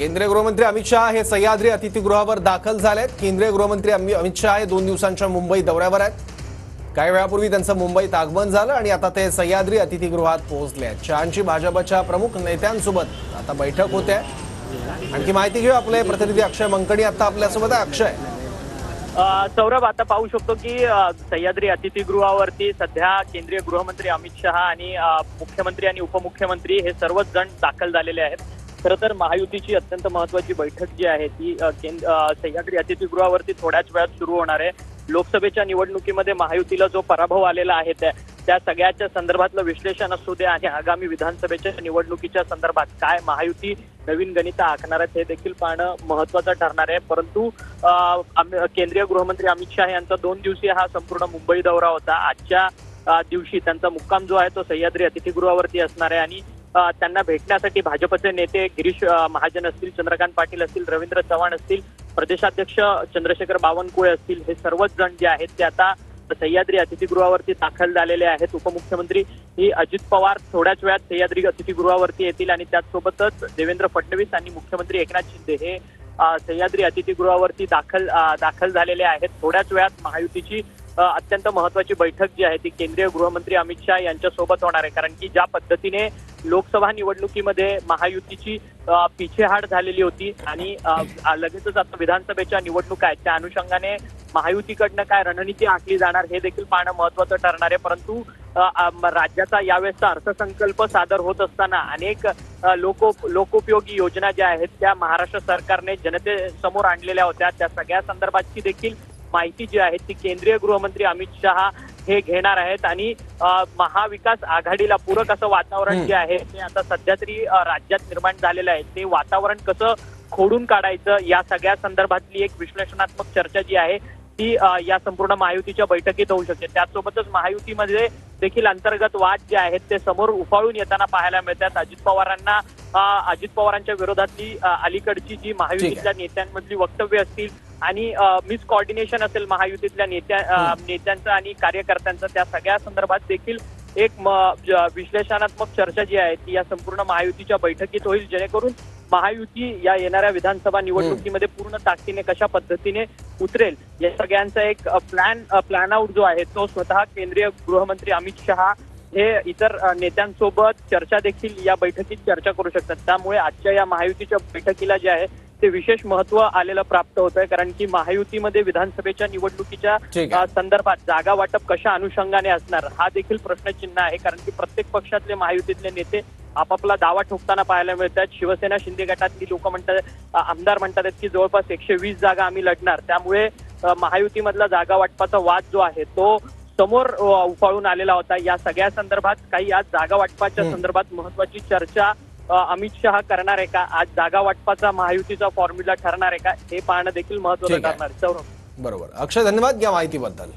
केंद्रीय गृहमंत्री अमित शाह हे सह्याद्री अतिथीगृहावर दाखल झालेत। केंद्रीय गृहमंत्री अमित शाह हे 2 दिवसांच्या मुंबई दौऱ्यावर आहेत। काही वेळापूर्वी त्यांचं मुंबईत आगमन झालं आणि आता ते सह्याद्री अतिथीगृहात पोहोचले आहेत। शहांची भाजपच्या प्रमुख नेत्यांसोबत आता बैठक होते आहे। आणखी माहिती घेऊ आपले प्रतिनिधी अक्षय मंकणी आता आपल्यासोबत आहे। अक्षय, सौरभ, आता पाहू शकतो की सह्याद्री अतिथीगृहावरती सध्या केंद्रीय गृहमंत्री अमित शहा आणि मुख्यमंत्री आणि उपमुख्यमंत्री हे सर्वच जण दाखल झालेले आहेत। खरं तर महायुतीची अत्यंत महत्त्वाची बैठक जी आहे ती सह्याद्री अतिथीगृहावरती थोड्याच वेळात सुरू होणार आहे। लोकसभेच्या निवडणुकीमध्ये महायुतीला जो पराभव आलेला आहे त्या सगळ्याच्या संदर्भातलं विश्लेषण असू दे आणि आगामी विधानसभेच्या निवडणुकीच्या संदर्भात काय महायुती नवीन गणित आखणार आहेत हे देखील पाहणं महत्त्वाचं ठरणार आहे। परंतु केंद्रीय गृहमंत्री अमित शहा यांचा 2 दिवसीय हा संपूर्ण मुंबई दौरा होता। आजच्या दिवशी त्यांचा मुक्काम जो आहे तो सह्याद्री अतिथीगृहावरती असणार आहे आणि त्यांना भेटण्यासाठी भाजपचे नेते गिरीश महाजन असतील, चंद्रकांत पाटील असतील, रवींद्र चव्हाण असतील, प्रदेशाध्यक्ष चंद्रशेखर बावनकुळे असतील, हे सर्वच जण जे आहेत ते आता सह्याद्री अतिथीगृहावरती दाखल झालेले आहेत। उपमुख्यमंत्री ही अजित पवार थोड्याच वेळात सह्याद्री अतिथीगृहावरती येतील आणि त्याचसोबतच देवेंद्र फडणवीस आणि मुख्यमंत्री एकनाथ शिंदे हे सह्याद्री अतिथीगृहावरती दाखल झालेले आहेत। थोड्याच वेळात महायुतीची अत्यंत महत्त्वाची बैठक जी आहे ती केंद्रीय गृहमंत्री अमित शहा यांच्यासोबत होणार आहे। कारण की ज्या पद्धतीने लोकसभा निवडणुकीमध्ये महायुतीची पिछेहाट झालेली होती आणि लगेचच आता विधानसभेच्या निवडणुका आहेत, त्या अनुषंगाने महायुतीकडनं काय रणनीती आखली जाणार हे देखील पाहणं महत्त्वाचं ठरणार आहे। परंतु राज्याचा यावेळेसचा अर्थसंकल्प सादर होत असताना अनेक लोकोपयोगी योजना ज्या आहेत त्या महाराष्ट्र सरकारने जनतेसमोर आणलेल्या होत्या, त्या सगळ्या संदर्भातची देखील माहिती जी आहे ती केंद्रीय गृहमंत्री अमित शहा हे घेणार आहेत आणि महाविकास आघाडीला पूरक असं वातावरण जे आहे ते आता सध्या तरी राज्यात निर्माण झालेलं आहे, ते वातावरण कसं खोडून काढायचं या सगळ्या संदर्भातली एक विश्लेषणात्मक चर्चा जी आहे ती या संपूर्ण महायुतीच्या बैठकीत होऊ शकते। त्याचसोबतच महायुतीमध्ये देखील अंतर्गत वाद जे आहेत ते समोर उफाळून येताना पाहायला मिळतात। अजित पवारांच्या विरोधातली अलीकडची जी महायुतीतल्या नेत्यांमधली वक्तव्य असतील आणि मिसकॉर्डिनेशन असेल महायुतीतल्या नेत्यांचं आणि कार्यकर्त्यांचं, त्या सगळ्या संदर्भात देखील एक विश्लेषणात्मक चर्चा जी आहे ती या संपूर्ण महायुतीच्या बैठकीत होईल, जेणेकरून महायुती या येणाऱ्या विधानसभा निवडणुकीमध्ये पूर्ण ताकदीने कशा पद्धतीने उतरेल या सगळ्यांचा एक प्लॅन आउट जो आहे तो स्वतः केंद्रीय गृहमंत्री अमित शहा हे इतर नेत्यांसोबत चर्चा देखील या बैठकीत चर्चा करू शकतात। त्यामुळे आजच्या या महायुतीच्या बैठकीला जे आहे ते विशेष महत्व आलेलं प्राप्त होत आहे। कारण की महायुतीमध्ये विधानसभेच्या निवडणुकीच्या संदर्भात जागा वाटप कशा अनुषंगाने असणार हा देखील प्रश्नचिन्ह आहे। कारण की प्रत्येक पक्षातले महायुतीतले नेते आपापला दावा ठोकताना पाहायला मिळतात। शिवसेना शिंदे गटातली लोक म्हणतात, आमदार म्हणतात की जवळपास 120 जागा आम्ही लढणार। त्यामुळे महायुतीमधला जागा वाटपाचा वाद जो आहे तो समोर उफाळून आलेला होता। या सगळ्या संदर्भात काही आज जागा वाटपाच्या संदर्भात महत्वाची चर्चा अमित शहा करणार आहे का, आज जागा वाटपाचा महायुतीचा फॉर्म्युला ठरणार आहे का, हे पाहणं देखील महत्त्वाचं ठरणार आहे। सौरभ, बरोबर। अक्षय, धन्यवाद या माहितीबद्दल।